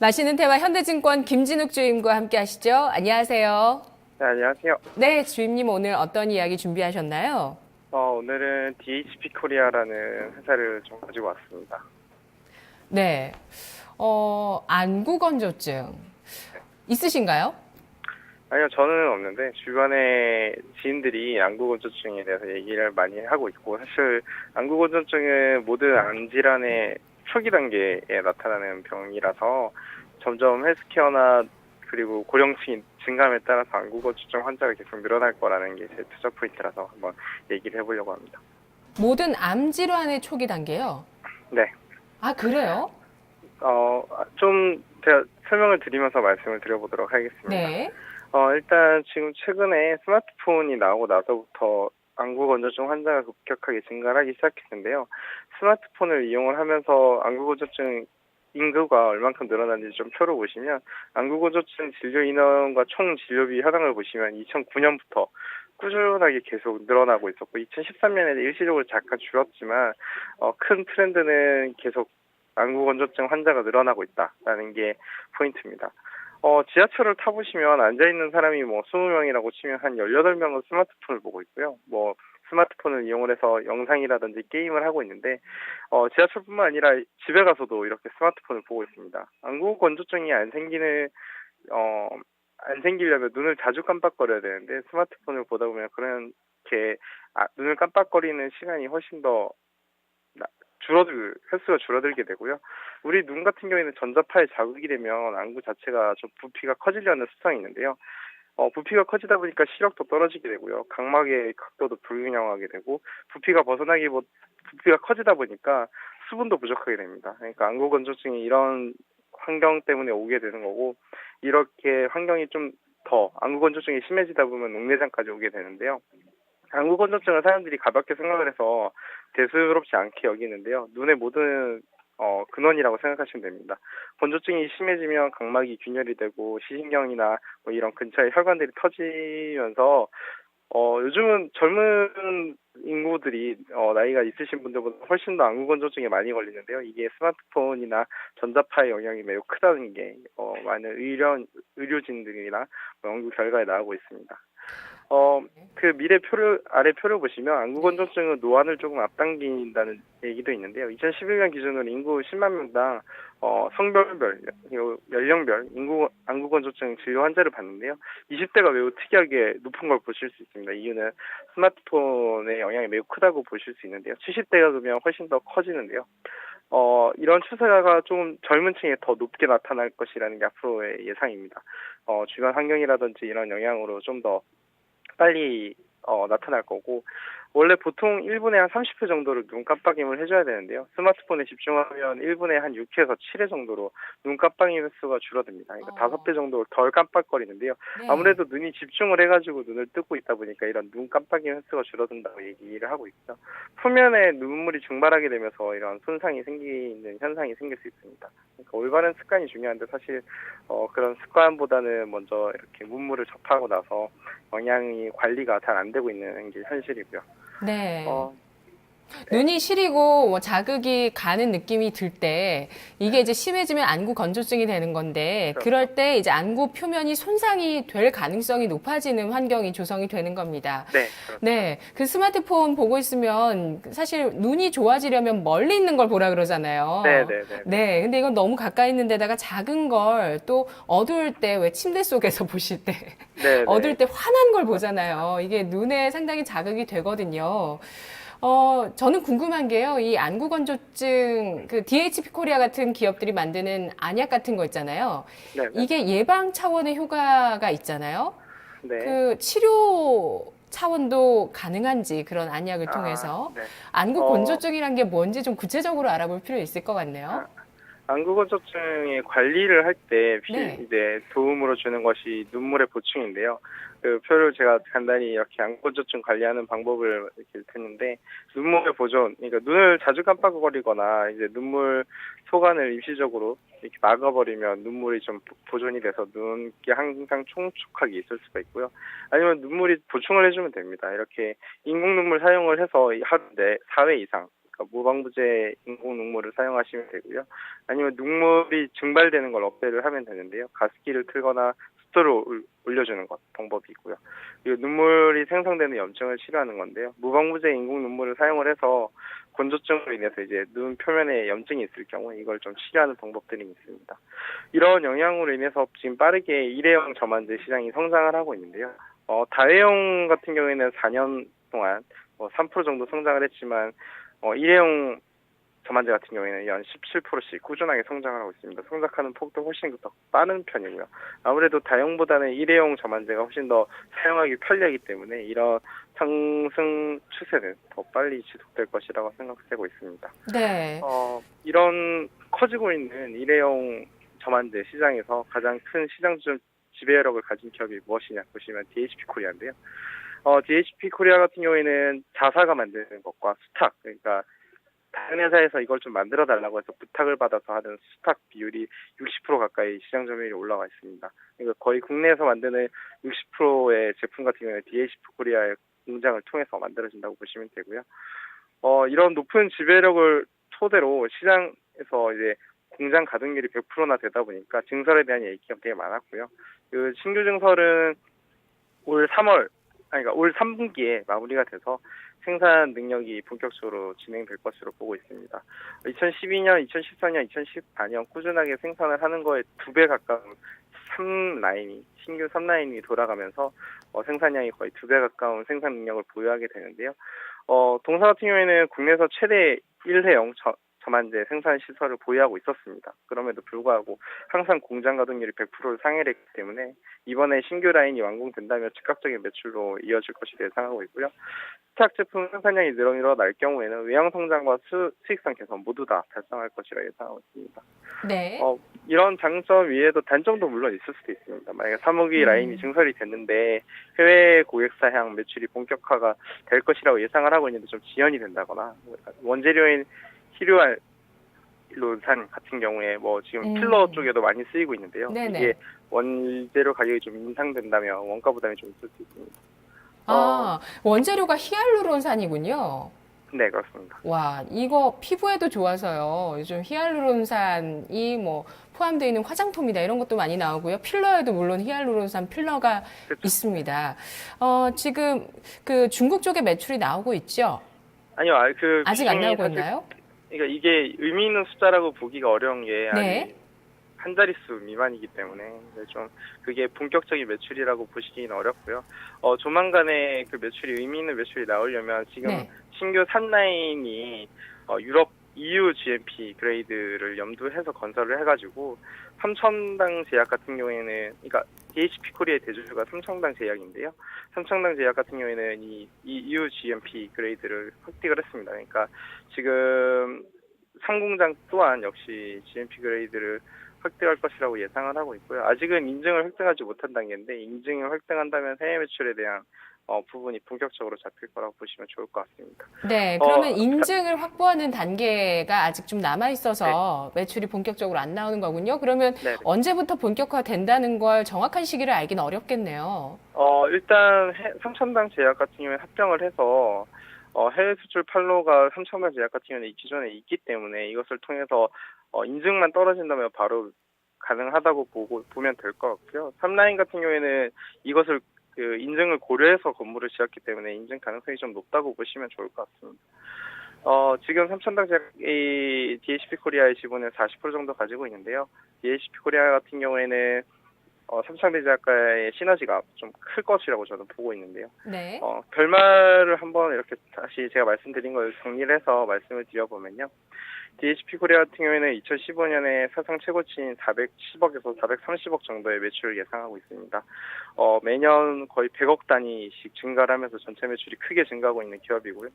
맛있는 대화 현대증권 김진욱 주임과 함께 하시죠. 안녕하세요. 네, 안녕하세요. 네, 주임님 오늘 어떤 이야기 준비하셨나요? 오늘은 DHP 코리아라는 회사를 좀 가지고 왔습니다. 네, 안구건조증 있으신가요? 아니요, 저는 없는데 주변에 지인들이 안구건조증에 대해서 얘기를 많이 하고 있고, 사실 안구건조증은 모든 암 질환의 초기 단계에 나타나는 병이라서 점점 헬스케어나 그리고 고령층이 증감에 따라서 안구건조증 환자가 계속 늘어날 거라는 게 제 투자 포인트라서 한번 얘기를 해보려고 합니다. 모든 암 질환의 초기 단계요? 네. 아, 그래요? 좀 제가 설명을 드리면서 말씀을 드려보도록 하겠습니다. 네. 일단 지금 최근에 스마트폰이 나오고 나서부터 안구건조증 환자가 급격하게 증가하기 시작했는데요. 스마트폰을 이용을 하면서 안구건조증 인구가 얼만큼 늘어났는지 좀 표를 보시면 안구건조증 진료 인원과 총 진료비 현황을 보시면 2009년부터 꾸준하게 계속 늘어나고 있었고 2013년에 일시적으로 잠깐 줄었지만 큰 트렌드는 계속 안구건조증 환자가 늘어나고 있다라는 게 포인트입니다. 지하철을 타보시면 앉아있는 사람이 20명이라고 치면 한 18명은 스마트폰을 보고 있고요. 스마트폰을 이용을 해서 영상이라든지 게임을 하고 있는데, 지하철뿐만 아니라 집에 가서도 이렇게 스마트폰을 보고 있습니다. 안구 건조증이 안 생기려면 눈을 자주 깜빡거려야 되는데, 스마트폰을 보다 보면 그렇게, 눈을 깜빡거리는 시간이 훨씬 더 횟수가 줄어들게 되고요. 우리 눈 같은 경우에는 전자파에 자극이 되면 안구 자체가 좀 부피가 커지려는 습성이 있는데요. 부피가 커지다 보니까 시력도 떨어지게 되고요. 각막의 각도도 불균형하게 되고, 부피가 커지다 보니까 수분도 부족하게 됩니다. 그러니까 안구 건조증이 이런 환경 때문에 오게 되는 거고, 이렇게 환경이 좀 더 안구 건조증이 심해지다 보면 녹내장까지 오게 되는데요. 안구 건조증은 사람들이 가볍게 생각을 해서 대수롭지 않게 여기는데요. 눈의 모든 근원이라고 생각하시면 됩니다. 건조증이 심해지면 각막이 균열이 되고 시신경이나 이런 근처에 혈관들이 터지면서 요즘은 젊은 인구들이 나이가 있으신 분들보다 훨씬 더 안구 건조증에 많이 걸리는데요. 이게 스마트폰이나 전자파의 영향이 매우 크다는 게 많은 의료진들이나 연구 결과에 나오고 있습니다. 그 아래 표를 보시면 안구건조증은 노안을 조금 앞당긴다는 얘기도 있는데요. 2011년 기준으로 인구 10만 명당 성별별, 그리고 연령별 안구건조증 진료 환자를 봤는데요. 20대가 매우 특이하게 높은 걸 보실 수 있습니다. 이유는 스마트폰의 영향이 매우 크다고 보실 수 있는데요. 70대가 그러면 훨씬 더 커지는데요. 이런 추세가 좀 젊은 층에 더 높게 나타날 것이라는 게 앞으로의 예상입니다. 주변 환경이라든지 이런 영향으로 좀 더 빨리 나타날 거고, 원래 보통 1분에 한 30회 정도를 눈 깜빡임을 해줘야 되는데요. 스마트폰에 집중하면 1분에 한 6회에서 7회 정도로 눈 깜빡임 횟수가 줄어듭니다. 그러니까 5배 정도 덜 깜빡거리는데요. 네. 아무래도 눈이 집중을 해가지고 눈을 뜨고 있다 보니까 이런 눈 깜빡임 횟수가 줄어든다고 얘기를 하고 있죠. 표면에 눈물이 증발하게 되면서 이런 손상이 생기는 현상이 생길 수 있습니다. 그러니까 올바른 습관이 중요한데 사실 그런 습관보다는 먼저 이렇게 문물을 접하고 나서 영양이 관리가 잘 안 되고 있는 게 현실이고요. 네. 네. 눈이 시리고 자극이 가는 느낌이 들 때 이게 이제 심해지면 안구 건조증이 되는 건데 그렇죠. 그럴 때 이제 안구 표면이 손상이 될 가능성이 높아지는 환경이 조성이 되는 겁니다. 네, 그렇죠. 네. 그 스마트폰 보고 있으면 사실 눈이 좋아지려면 멀리 있는 걸 보라 그러잖아요. 네, 네, 네, 네. 네. 근데 이건 너무 가까이 있는 데다가 작은 걸 또 어두울 때 왜 침대 속에서 보실 때 네, 어두울 네. 때 환한 걸 보잖아요. 이게 눈에 상당히 자극이 되거든요. 저는 궁금한 게요. 이 안구건조증, 그 DHP 코리아 같은 기업들이 만드는 안약 같은 거 있잖아요. 네, 네. 이게 예방 차원의 효과가 있잖아요. 네. 그 치료 차원도 가능한지 그런 안약을 통해서 네. 어, 안구건조증이란 게 뭔지 좀 구체적으로 알아볼 필요 있을 것 같네요. 아, 안구건조증의 관리를 할 때 네. 이제 도움으로 주는 것이 눈물의 보충인데요. 그 표를 제가 간단히 이렇게 안구건조증 관리하는 방법을 이렇게 했는데, 눈물의 보존, 그러니까 눈을 자주 깜빡거리거나 이제 눈물 소관을 입시적으로 이렇게 막아버리면 눈물이 좀 보존이 돼서 눈이 항상 촉촉하게 있을 수가 있고요. 아니면 눈물이 보충을 해주면 됩니다. 이렇게 인공 눈물 사용을 해서 하루에 4회 이상 그러니까 무방부제 인공 눈물을 사용하시면 되고요. 아니면 눈물이 증발되는 걸 억제를 하면 되는데요. 가습기를 틀거나 습도를 올려주는 것 방법이고요. 그리고 눈물이 생성되는 염증을 치료하는 건데요. 무방부제 인공 눈물을 사용을 해서 건조증으로 인해서 이제 눈 표면에 염증이 있을 경우 이걸 좀 치료하는 방법들이 있습니다. 이런 영향으로 인해서 지금 빠르게 일회용 저만제 시장이 성장을 하고 있는데요. 다회용 같은 경우에는 4년 동안 3% 정도 성장을 했지만 일회용 저만제 같은 경우에는 연 17%씩 꾸준하게 성장을 하고 있습니다. 성장하는 폭도 훨씬 더 빠른 편이고요. 아무래도 다용보다는 일회용 저만제가 훨씬 더 사용하기 편리하기 때문에 이런 상승 추세는 더 빨리 지속될 것이라고 생각되고 있습니다. 네. 이런 커지고 있는 일회용 저만제 시장에서 가장 큰 시장 지배력을 가진 기업이 무엇이냐 보시면 DHP 코리아인데요. DHP 코리아 같은 경우에는 자사가 만드는 것과 수탁, 그러니까 다른 회사에서 이걸 좀 만들어 달라고 해서 부탁을 받아서 하는 수탁 비율이 60% 가까이 시장 점유율이 올라가 있습니다. 그러니까 거의 국내에서 만드는 60%의 제품 같은 경우에 DHP 코리아의 공장을 통해서 만들어진다고 보시면 되고요. 이런 높은 지배력을 토대로 시장에서 이제 공장 가동률이 100%나 되다 보니까 증설에 대한 얘기가 되게 많았고요. 그 신규 증설은 올 3분기에 마무리가 돼서 생산 능력이 본격적으로 진행될 것으로 보고 있습니다. 2012년, 2014년, 2014년 꾸준하게 생산을 하는 거에 2배 가까운 신규 3라인이 돌아가면서 생산량이 거의 2배 가까운 생산 능력을 보유하게 되는데요. 동사 같은 경우에는 국내에서 최대 1회용 저만제 생산 시설을 보유하고 있었습니다. 그럼에도 불구하고 항상 공장 가동률이 100%를 상회를 했기 때문에 이번에 신규 라인이 완공된다면 즉각적인 매출로 이어질 것으로 예상하고 있고요. 스탁 제품 생산량이 늘어날 경우에는 외형 성장과 수익성 개선 모두 다 달성할 것이라 예상하고 있습니다. 네. 이런 장점 위에도 단점도 물론 있을 수도 있습니다. 만약에 3호기 라인이 증설이 됐는데 해외 고객사 향 매출이 본격화가 될 것이라고 예상을 하고 있는데 좀 지연이 된다거나 원재료인 히알루론산 같은 경우에 지금 필러 쪽에도 많이 쓰이고 있는데요. 네네. 이게 원재료 가격이 좀 인상된다면 원가 부담이 좀 있을 수 있습니다. 원재료가 히알루론산이군요. 네, 그렇습니다. 와, 이거 피부에도 좋아서요. 요즘 히알루론산이 포함되어 있는 화장품이나 이런 것도 많이 나오고요. 필러에도 물론 히알루론산 필러가 그렇죠. 있습니다. 지금 그 중국 쪽에 매출이 나오고 있죠? 아니요, 아직 안 나오고 있나요? 그러니까 이게 의미 있는 숫자라고 보기가 어려운 게 네. 한 자릿수 미만이기 때문에 좀 그게 본격적인 매출이라고 보시기는 어렵고요. 조만간에 그 매출이 의미 있는 매출이 나오려면 지금 네. 신규 3라인이 유럽 EU GMP 그레이드를 염두해서 건설을 해가지고 삼청당 제약 같은 경우에는 그러니까 DHP 코리아의 대주주가 삼청당 제약인데요. 삼청당 제약 같은 경우에는 이 EU GMP 그레이드를 획득을 했습니다. 그러니까 지금 상공장 또한 역시 GMP 그레이드를 획득할 것이라고 예상을 하고 있고요. 아직은 인증을 획득하지 못한 단계인데 인증을 획득한다면 해외 매출에 대한 부분이 본격적으로 잡힐 거라고 보시면 좋을 것 같습니다. 네, 그러면 인증을 확보하는 단계가 아직 좀 남아있어서 매출이 본격적으로 안 나오는 거군요. 그러면 네네. 언제부터 본격화 된다는 걸 정확한 시기를 알기는 어렵겠네요. 일단 삼천당 제약 같은 경우에 합병을 해서 해외 수출 판로가 삼천당 제약 같은 경우는 기존에 있기 때문에 이것을 통해서 인증만 떨어진다면 바로 가능하다고 보면 될 것 같고요. 3라인 같은 경우에는 이것을 인증을 고려해서 건물을 지었기 때문에 인증 가능성이 좀 높다고 보시면 좋을 것 같습니다. 지금 삼천당 제약이 DHP 코리아의 지분을 40% 정도 가지고 있는데요. DHP 코리아 같은 경우에는 삼성대 제약과의 시너지가 좀 클 것이라고 저는 보고 있는데요. 네. 결말을 한번 이렇게 다시 제가 말씀드린 걸 정리를 해서 말씀을 드려보면요. DHP 코리아 같은 경우에는 2015년에 사상 최고치인 410억에서 430억 정도의 매출을 예상하고 있습니다. 매년 거의 100억 단위씩 증가를 하면서 전체 매출이 크게 증가하고 있는 기업이고요.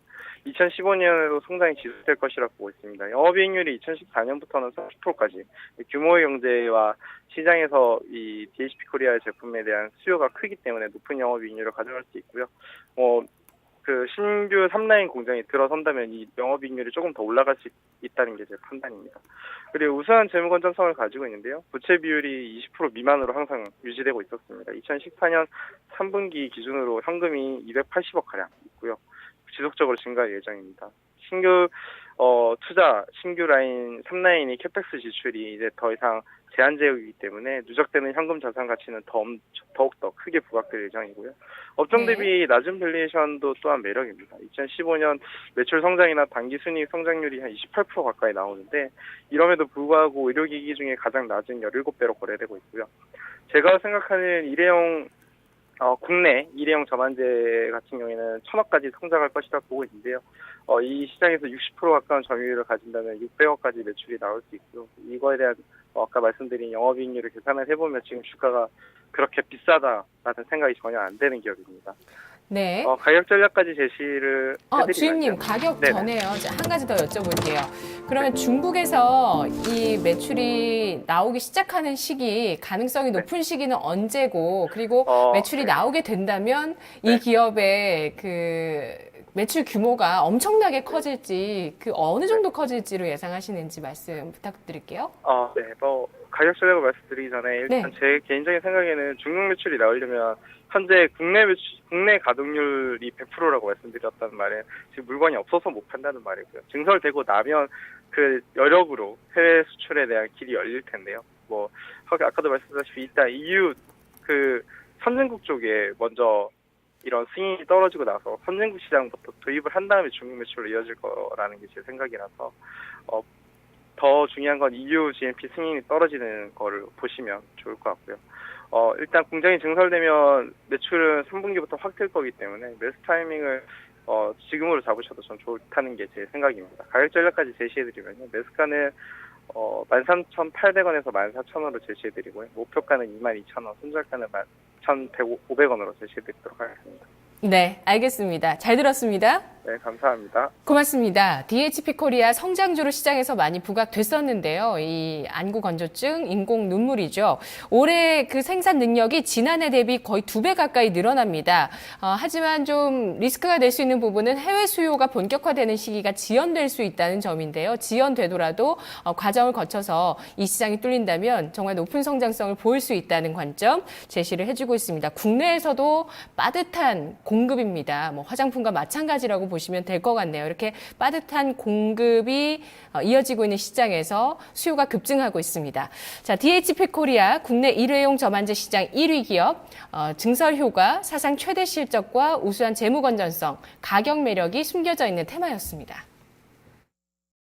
2015년에도 성장이 지속될 것이라고 보고 있습니다. 영업이익률이 2014년부터는 30%까지 규모의 경제와 시장에서 이 DHP 코리아의 제품에 대한 수요가 크기 때문에 높은 영업이익률을 가져갈 수 있고요. 신규 3라인 공장이 들어선다면 이 영업이익률이 조금 더 올라갈 수 있다는 게 제 판단입니다. 그리고 우수한 재무 건전성을 가지고 있는데요. 부채 비율이 20% 미만으로 항상 유지되고 있었습니다. 2014년 3분기 기준으로 현금이 280억 가량 있고요. 지속적으로 증가할 예정입니다. 신규 투자 신규 라인 3라인이 캐펙스 지출이 이제 더 이상 제한제역이기 때문에 누적되는 현금 자산 가치는 더욱더 크게 부각될 예정이고요. 업종 네. 대비 낮은 밸류에이션도 또한 매력입니다. 2015년 매출 성장이나 당기 순이익 성장률이 한 28% 가까이 나오는데 이럼에도 불구하고 의료기기 중에 가장 낮은 17배로 거래되고 있고요. 제가 생각하는 국내 일회용 저만제 같은 경우에는 1,000억까지 성장할 것이라 보고 있는데요. 이 시장에서 60% 가까운 점유율을 가진다면 600억까지 매출이 나올 수 있고요. 이거에 대한 아까 말씀드린 영업이익률을 계산을 해보면 지금 주가가 그렇게 비싸다라는 생각이 전혀 안 되는 기업입니다. 네. 가격 전략까지 제시를 해드리면 주임님, 가격 네네. 전에요. 한 가지 더 여쭤볼게요. 그러면 중국에서 이 매출이 나오기 시작하는 시기, 가능성이 높은 시기는 언제고, 그리고 매출이 네. 나오게 된다면 이 네. 기업의 그 매출 규모가 엄청나게 커질지, 그 어느 정도 커질지로 예상하시는지 말씀 부탁드릴게요. 네. 가격 전략을 말씀드리기 전에 일단 네. 제 개인적인 생각에는 중국 매출이 나오려면 현재 국내 가동률이 100%라고 말씀드렸다는 말에 지금 물건이 없어서 못 판다는 말이고요. 증설되고 나면 그 여력으로 해외 수출에 대한 길이 열릴 텐데요. 아까도 말씀드렸다시피 일단 EU 그 선진국 쪽에 먼저 이런 승인이 떨어지고 나서 선진국 시장부터 도입을 한 다음에 중국 매출로 이어질 거라는 게 제 생각이라서 더 중요한 건 EU GMP 승인이 떨어지는 거를 보시면 좋을 것 같고요. 일단 공장이 증설되면 매출은 3분기부터 확 뜰 거기 때문에 매수 타이밍을 지금으로 잡으셔도 전 좋다는 게 제 생각입니다. 가격 전략까지 제시해드리면요. 매수가는 13,800원에서 14,000원으로 제시해드리고요. 목표가는 22,000원, 손절가는 1,500원으로 제시해드리도록 하겠습니다. 네, 알겠습니다. 잘 들었습니다. 네, 감사합니다. 고맙습니다. DHP 코리아 성장주로 시장에서 많이 부각됐었는데요. 이 안구 건조증, 인공 눈물이죠. 올해 그 생산 능력이 지난해 대비 거의 2배 가까이 늘어납니다. 하지만 좀 리스크가 될 수 있는 부분은 해외 수요가 본격화되는 시기가 지연될 수 있다는 점인데요. 지연되더라도 과정을 거쳐서 이 시장이 뚫린다면 정말 높은 성장성을 보일 수 있다는 관점 제시를 해주고 있습니다. 국내에서도 빠듯한 공급입니다. 화장품과 마찬가지라고 보시면 될 것 같네요. 이렇게 빠듯한 공급이 이어지고 있는 시장에서 수요가 급증하고 있습니다. 자, DHP 코리아 국내 일회용 저만제 시장 1위 기업, 증설 효과, 사상 최대 실적과 우수한 재무 건전성, 가격 매력이 숨겨져 있는 테마였습니다.